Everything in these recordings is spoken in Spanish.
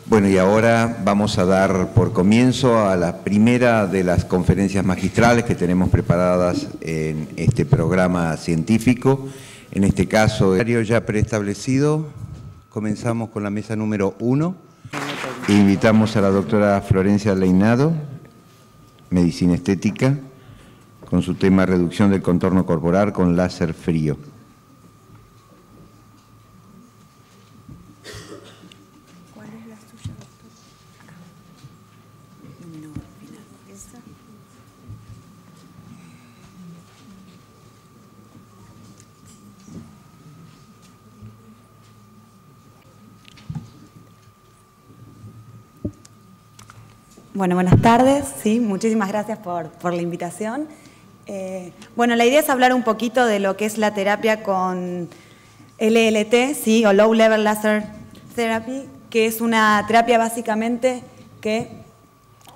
Bueno, y ahora vamos a dar por comienzo a la primera de las conferencias magistrales que tenemos preparadas en este programa científico. En este caso, el horario ya preestablecido. Comenzamos con la mesa número 1. Invitamos a la doctora Florencia Leinado, Medicina Estética, con su tema Reducción del contorno corporal con láser frío. Bueno, buenas tardes, sí, muchísimas gracias por la invitación. Bueno, la idea es hablar un poquito de lo que es la terapia con LLT, sí, o Low Level Laser Therapy, que es una terapia básicamente que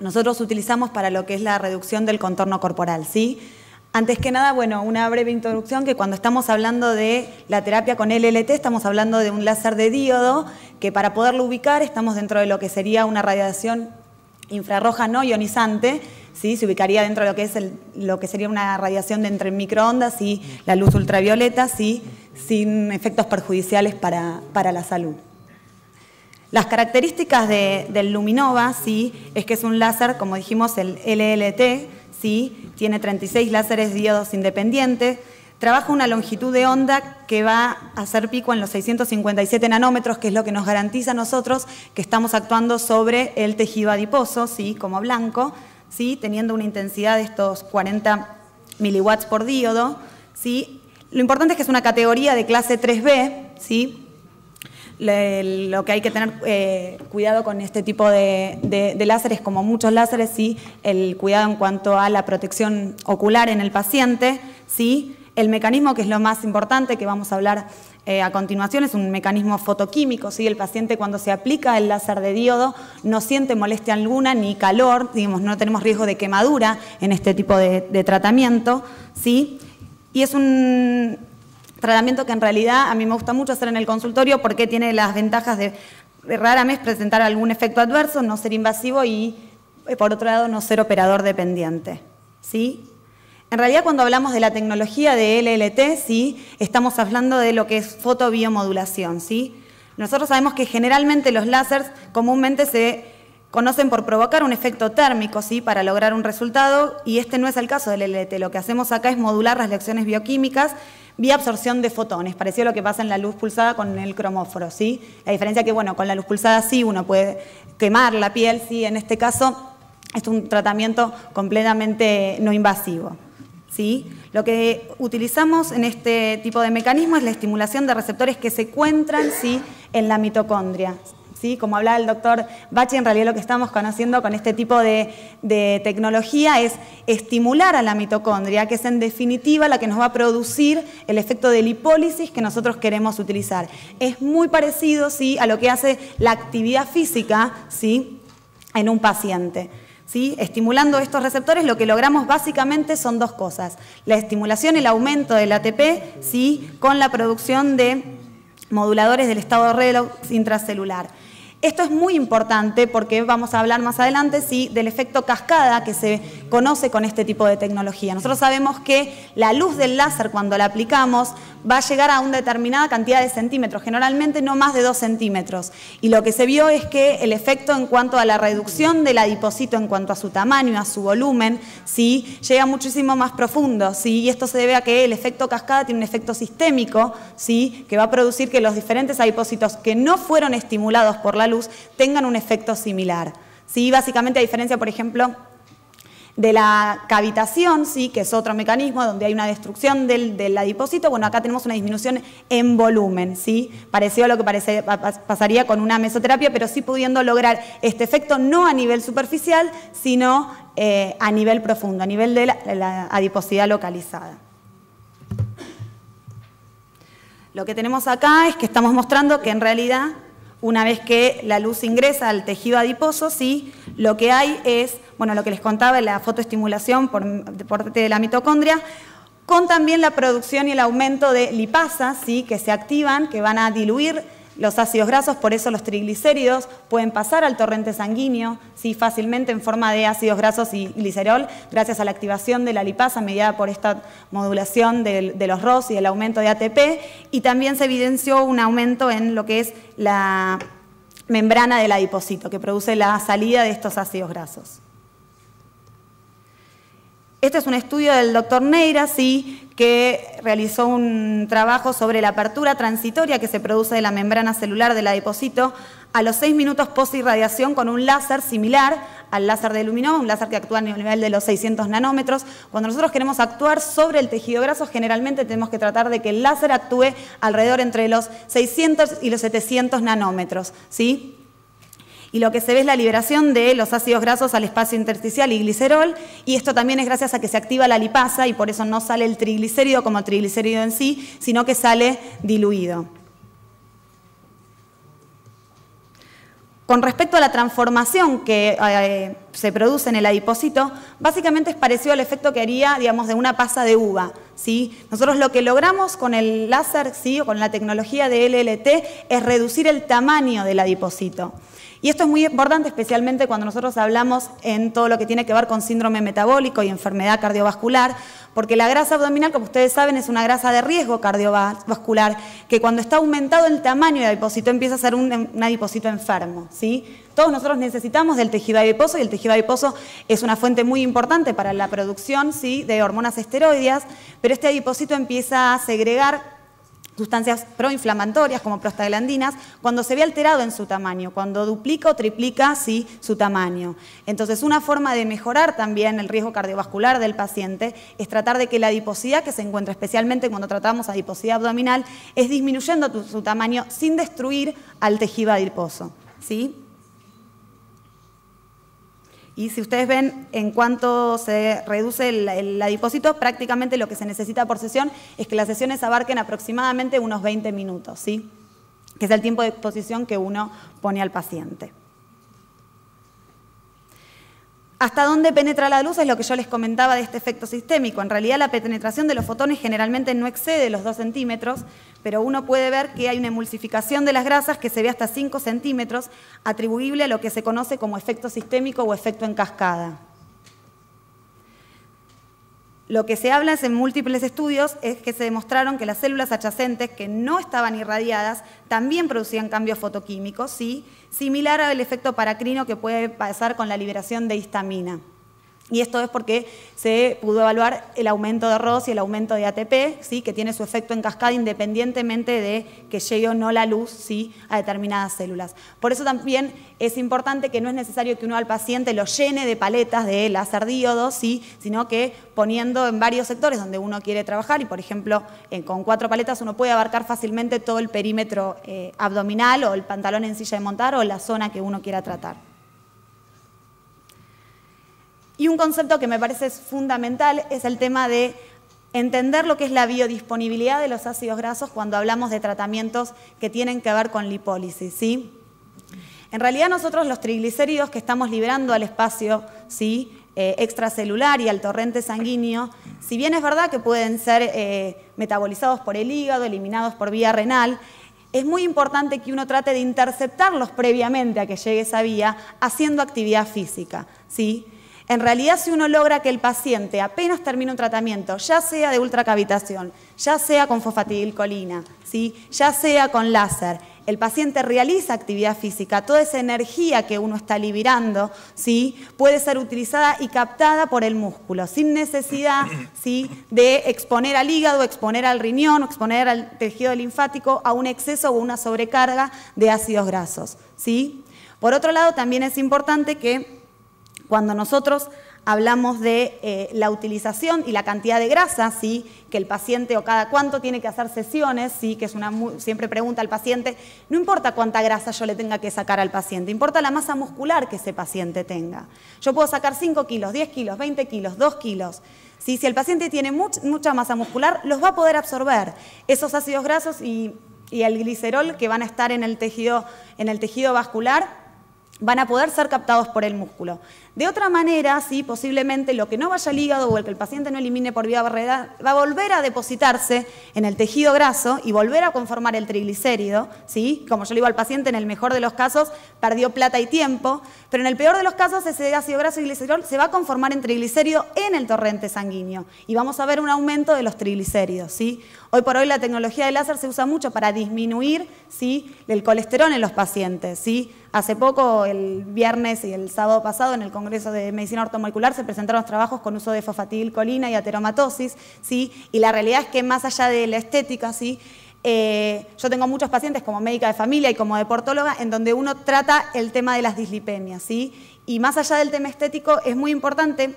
nosotros utilizamos para lo que es la reducción del contorno corporal, ¿sí? Antes que nada, bueno, una breve introducción, que cuando estamos hablando de la terapia con LLT estamos hablando de un láser de díodo, que para poderlo ubicar estamos dentro de lo que sería una radiación infrarroja no ionizante, ¿sí? Se ubicaría dentro de lo que es lo que sería una radiación de entre microondas y la luz ultravioleta, ¿sí? Sin efectos perjudiciales para la salud. Las características del Luminova, ¿sí? Es que es un láser, como dijimos, el LLT, ¿sí? Tiene 36 láseres diodos independientes, trabaja una longitud de onda que va a hacer pico en los 657 nanómetros, que es lo que nos garantiza a nosotros que estamos actuando sobre el tejido adiposo, ¿sí? Como blanco, ¿sí? Teniendo una intensidad de estos 40 miliwatts por díodo, ¿sí? Lo importante es que es una categoría de clase 3B, ¿sí? Lo que hay que tener cuidado con este tipo de láseres, como muchos láseres, ¿sí? El cuidado en cuanto a la protección ocular en el paciente, ¿sí? El mecanismo, que es lo más importante, que vamos a hablar a continuación, es un mecanismo fotoquímico, ¿sí? El paciente, cuando se aplica el láser de diodo, no siente molestia alguna ni calor, digamos, no tenemos riesgo de quemadura en este tipo de tratamiento, ¿sí? Y es un tratamiento que en realidad a mí me gusta mucho hacer en el consultorio porque tiene las ventajas de rara vez presentar algún efecto adverso, no ser invasivo y, por otro lado, no ser operador dependiente, ¿sí? En realidad, cuando hablamos de la tecnología de LLT, ¿sí? Estamos hablando de lo que es fotobiomodulación, ¿sí? Nosotros sabemos que generalmente los láseres comúnmente se conocen por provocar un efecto térmico, ¿sí? Para lograr un resultado, y este no es el caso del LLT. Lo que hacemos acá es modular las reacciones bioquímicas vía absorción de fotones, parecido a lo que pasa en la luz pulsada con el cromóforo, ¿sí? La diferencia es que, bueno, con la luz pulsada sí uno puede quemar la piel, ¿sí? En este caso es un tratamiento completamente no invasivo, ¿sí? Lo que utilizamos en este tipo de mecanismo es la estimulación de receptores que se encuentran, ¿sí? En la mitocondria, ¿sí? Como hablaba el doctor Bachi, en realidad lo que estamos conociendo con este tipo de tecnología es estimular a la mitocondria, que es en definitiva la que nos va a producir el efecto de lipólisis que nosotros queremos utilizar. Es muy parecido, ¿sí? A lo que hace la actividad física, ¿sí? En un paciente, ¿sí? Estimulando estos receptores, lo que logramos básicamente son dos cosas: la estimulación, el aumento del ATP, ¿sí? Con la producción de moduladores del estado redox intracelular. Esto es muy importante porque vamos a hablar más adelante, ¿sí? Del efecto cascada que se conoce con este tipo de tecnología. Nosotros sabemos que la luz del láser, cuando la aplicamos, va a llegar a una determinada cantidad de centímetros, generalmente no más de 2 centímetros. Y lo que se vio es que el efecto en cuanto a la reducción del adipocito, en cuanto a su tamaño, a su volumen, ¿sí? Llega muchísimo más profundo, ¿sí? Y esto se debe a que el efecto cascada tiene un efecto sistémico, ¿sí? Que va a producir que los diferentes adipocitos que no fueron estimulados por la luz tengan un efecto similar, ¿sí? Básicamente, a diferencia, por ejemplo, de la cavitación, ¿sí? Que es otro mecanismo donde hay una destrucción del adipocito, bueno, acá tenemos una disminución en volumen, ¿sí? Parecido a lo que pasaría con una mesoterapia, pero sí pudiendo lograr este efecto no a nivel superficial, sino a nivel profundo, a nivel de la adiposidad localizada. Lo que tenemos acá es que estamos mostrando que en realidad, una vez que la luz ingresa al tejido adiposo, ¿sí? Lo que hay es, bueno, lo que les contaba, la fotoestimulación por parte de la mitocondria, con también la producción y el aumento de lipasas, ¿sí? Que se activan, que van a diluir los ácidos grasos, por eso los triglicéridos pueden pasar al torrente sanguíneo, ¿sí? Fácilmente en forma de ácidos grasos y glicerol, gracias a la activación de la lipasa mediada por esta modulación de los ROS y el aumento de ATP, y también se evidenció un aumento en lo que es la membrana del adipocito, que produce la salida de estos ácidos grasos. Este es un estudio del doctor Neira, ¿sí?, que realizó un trabajo sobre la apertura transitoria que se produce de la membrana celular del adipocito a los 6 minutos post-irradiación con un láser similar al láser de Luminó, un láser que actúa a nivel de los 600 nanómetros. Cuando nosotros queremos actuar sobre el tejido graso, generalmente tenemos que tratar de que el láser actúe alrededor entre los 600 y los 700 nanómetros, ¿sí? Y lo que se ve es la liberación de los ácidos grasos al espacio intersticial y glicerol, y esto también es gracias a que se activa la lipasa y por eso no sale el triglicérido como triglicérido en sí, sino que sale diluido. Con respecto a la transformación que se produce en el adipocito, básicamente es parecido al efecto que haría, digamos, de una pasa de uva, ¿sí? Nosotros lo que logramos con el láser, ¿sí?, o con la tecnología de LLT, es reducir el tamaño del adipocito. Y esto es muy importante, especialmente cuando nosotros hablamos en todo lo que tiene que ver con síndrome metabólico y enfermedad cardiovascular, porque la grasa abdominal, como ustedes saben, es una grasa de riesgo cardiovascular, que cuando está aumentado el tamaño del adipocito empieza a ser un adipocito enfermo, ¿sí? Todos nosotros necesitamos del tejido adiposo y el tejido adiposo es una fuente muy importante para la producción, ¿sí?, de hormonas esteroideas, pero este adipocito empieza a segregar sustancias proinflamatorias como prostaglandinas cuando se ve alterado en su tamaño, cuando duplica o triplica, ¿sí?, su tamaño. Entonces, una forma de mejorar también el riesgo cardiovascular del paciente es tratar de que la adiposidad que se encuentra, especialmente cuando tratamos adiposidad abdominal, es disminuyendo su tamaño sin destruir al tejido adiposo, ¿sí? Y si ustedes ven en cuánto se reduce el adipocito, prácticamente lo que se necesita por sesión es que las sesiones abarquen aproximadamente unos 20 minutos, ¿sí?, que es el tiempo de exposición que uno pone al paciente. ¿Hasta dónde penetra la luz? Es lo que yo les comentaba de este efecto sistémico. En realidad la penetración de los fotones generalmente no excede los 2 centímetros, pero uno puede ver que hay una emulsificación de las grasas que se ve hasta 5 centímetros, atribuible a lo que se conoce como efecto sistémico o efecto en cascada. Lo que se habla en múltiples estudios es que se demostraron que las células adyacentes que no estaban irradiadas también producían cambios fotoquímicos, ¿sí?, similar al efecto paracrino que puede pasar con la liberación de histamina. Y esto es porque se pudo evaluar el aumento de ROS y el aumento de ATP, ¿sí?, que tiene su efecto en cascada independientemente de que llegue o no la luz, ¿sí?, a determinadas células. Por eso también es importante que no es necesario que uno al paciente lo llene de paletas de láser díodo, ¿sí?, sino que poniendo en varios sectores donde uno quiere trabajar, y por ejemplo con 4 paletas uno puede abarcar fácilmente todo el perímetro abdominal o el pantalón en silla de montar o la zona que uno quiera tratar. Y un concepto que me parece fundamental es el tema de entender lo que es la biodisponibilidad de los ácidos grasos cuando hablamos de tratamientos que tienen que ver con lipólisis, ¿sí? En realidad nosotros los triglicéridos que estamos liberando al espacio, ¿sí?, extracelular y al torrente sanguíneo, si bien es verdad que pueden ser metabolizados por el hígado, eliminados por vía renal, es muy importante que uno trate de interceptarlos previamente a que llegue esa vía haciendo actividad física, ¿sí? En realidad, si uno logra que el paciente apenas termine un tratamiento, ya sea de ultracavitación, ya sea con fosfatidilcolina, ¿sí?, ya sea con láser, el paciente realiza actividad física, toda esa energía que uno está liberando, ¿sí?, puede ser utilizada y captada por el músculo, sin necesidad, ¿sí?, de exponer al hígado, exponer al riñón, exponer al tejido linfático a un exceso o una sobrecarga de ácidos grasos, ¿sí? Por otro lado, también es importante que cuando nosotros hablamos de la utilización y la cantidad de grasa, ¿sí?, que el paciente o cada cuánto tiene que hacer sesiones, ¿sí?, que es siempre pregunta al paciente, no importa cuánta grasa yo le tenga que sacar al paciente, importa la masa muscular que ese paciente tenga. Yo puedo sacar 5 kilos, 10 kilos, 20 kilos, 2 kilos. ¿Sí? Si el paciente tiene mucha masa muscular, los va a poder absorber esos ácidos grasos y el glicerol que van a estar en el tejido vascular. van a poder ser captados por el músculo. De otra manera, ¿sí? Posiblemente lo que no vaya al hígado o el que el paciente no elimine por vía barrera va a volver a depositarse en el tejido graso y volver a conformar el triglicérido, ¿sí? Como yo le digo al paciente, en el mejor de los casos perdió plata y tiempo, pero en el peor de los casos ese ácido graso y glicerol se va a conformar en triglicérido en el torrente sanguíneo y vamos a ver un aumento de los triglicéridos, ¿sí? Hoy por hoy la tecnología del láser se usa mucho para disminuir, ¿sí? El colesterol en los pacientes, ¿sí? Hace poco, el viernes y el sábado pasado, en el Congreso de Medicina Ortomolecular se presentaron los trabajos con uso de fosfatidilcolina y ateromatosis, ¿sí? Y la realidad es que más allá de la estética, ¿sí? Yo tengo muchos pacientes como médica de familia y como deportóloga en donde uno trata el tema de las dislipemias, ¿sí? Y más allá del tema estético es muy importante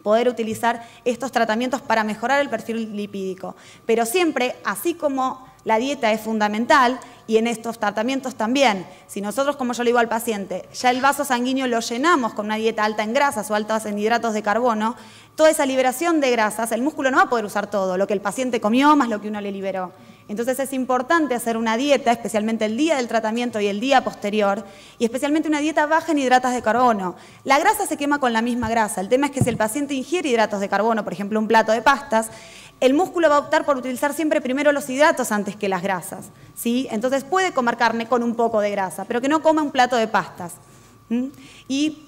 poder utilizar estos tratamientos para mejorar el perfil lipídico. Pero siempre, así como la dieta es fundamental, y en estos tratamientos también, si nosotros, como yo le digo al paciente, ya el vaso sanguíneo lo llenamos con una dieta alta en grasas o altas en hidratos de carbono, toda esa liberación de grasas, el músculo no va a poder usar todo, lo que el paciente comió más lo que uno le liberó. Entonces es importante hacer una dieta, especialmente el día del tratamiento y el día posterior, y especialmente una dieta baja en hidratos de carbono. La grasa se quema con la misma grasa, el tema es que si el paciente ingiere hidratos de carbono, por ejemplo un plato de pastas, el músculo va a optar por utilizar siempre primero los hidratos antes que las grasas, ¿sí? Entonces puede comer carne con un poco de grasa, pero que no coma un plato de pastas. Y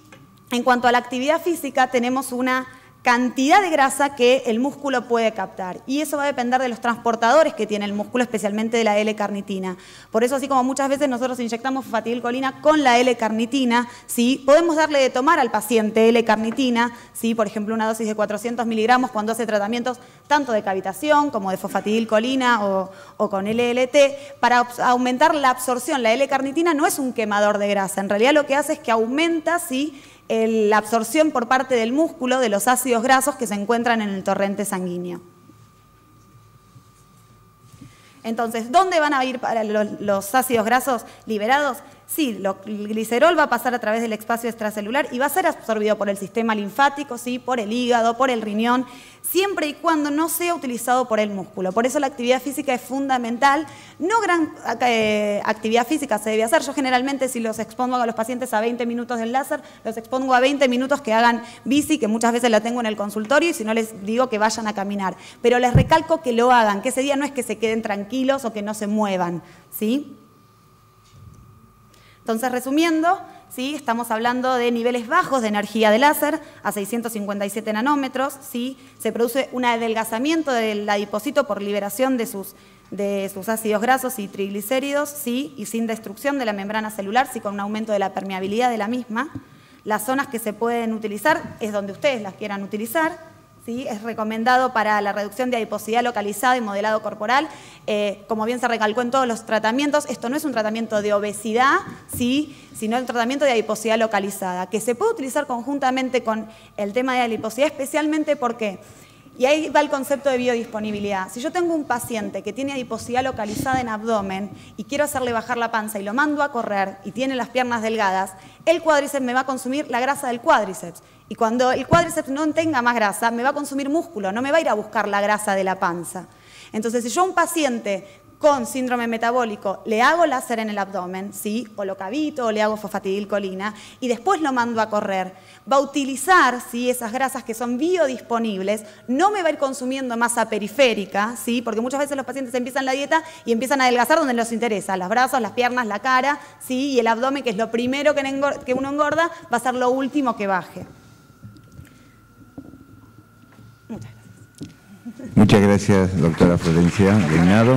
en cuanto a la actividad física, tenemos una cantidad de grasa que el músculo puede captar. Y eso va a depender de los transportadores que tiene el músculo, especialmente de la L-carnitina. Por eso, así como muchas veces nosotros inyectamos fosfatidilcolina con la L-carnitina, ¿sí? Podemos darle de tomar al paciente L-carnitina, ¿sí? Por ejemplo, una dosis de 400 miligramos cuando hace tratamientos tanto de cavitación como de fosfatidilcolina o con LLT, para aumentar la absorción. La L-carnitina no es un quemador de grasa, en realidad lo que hace es que aumenta, ¿sí?, la absorción por parte del músculo de los ácidos grasos que se encuentran en el torrente sanguíneo. Entonces, ¿dónde van a ir para los ácidos grasos liberados? Sí, el glicerol va a pasar a través del espacio extracelular y va a ser absorbido por el sistema linfático, ¿sí? Por el hígado, por el riñón, siempre y cuando no sea utilizado por el músculo. Por eso la actividad física es fundamental. No gran actividad física se debe hacer. Yo generalmente, si los expongo a los pacientes a 20 minutos del láser, los expongo a 20 minutos que hagan bici, que muchas veces la tengo en el consultorio, y si no les digo que vayan a caminar. Pero les recalco que lo hagan, que ese día no es que se queden tranquilos o que no se muevan, ¿sí? Entonces, resumiendo, ¿sí? Estamos hablando de niveles bajos de energía de láser a 657 nanómetros, ¿sí? Se produce un adelgazamiento del adipocito por liberación de sus ácidos grasos y triglicéridos, ¿sí? Y sin destrucción de la membrana celular, sí, con un aumento de la permeabilidad de la misma. Las zonas que se pueden utilizar es donde ustedes las quieran utilizar. ¿Sí? Es recomendado para la reducción de adiposidad localizada y modelado corporal. Como bien se recalcó en todos los tratamientos, esto no es un tratamiento de obesidad, ¿sí? Sino un tratamiento de adiposidad localizada, que se puede utilizar conjuntamente con el tema de adiposidad, especialmente porque, y ahí va el concepto de biodisponibilidad. Si yo tengo un paciente que tiene adiposidad localizada en abdomen y quiero hacerle bajar la panza y lo mando a correr y tiene las piernas delgadas, el cuádriceps me va a consumir la grasa del cuádriceps. Y cuando el cuádriceps no tenga más grasa, me va a consumir músculo, no me va a ir a buscar la grasa de la panza. Entonces, si yo a un paciente con síndrome metabólico le hago láser en el abdomen, ¿sí? O lo cavito o le hago fosfatidilcolina y después lo mando a correr, va a utilizar, ¿sí?, esas grasas que son biodisponibles, no me va a ir consumiendo masa periférica, ¿sí? Porque muchas veces los pacientes empiezan la dieta y empiezan a adelgazar donde les interesa, los brazos, las piernas, la cara, ¿sí? Y el abdomen, que es lo primero que uno engorda, va a ser lo último que baje. Muchas gracias, doctora Florencia Reinado.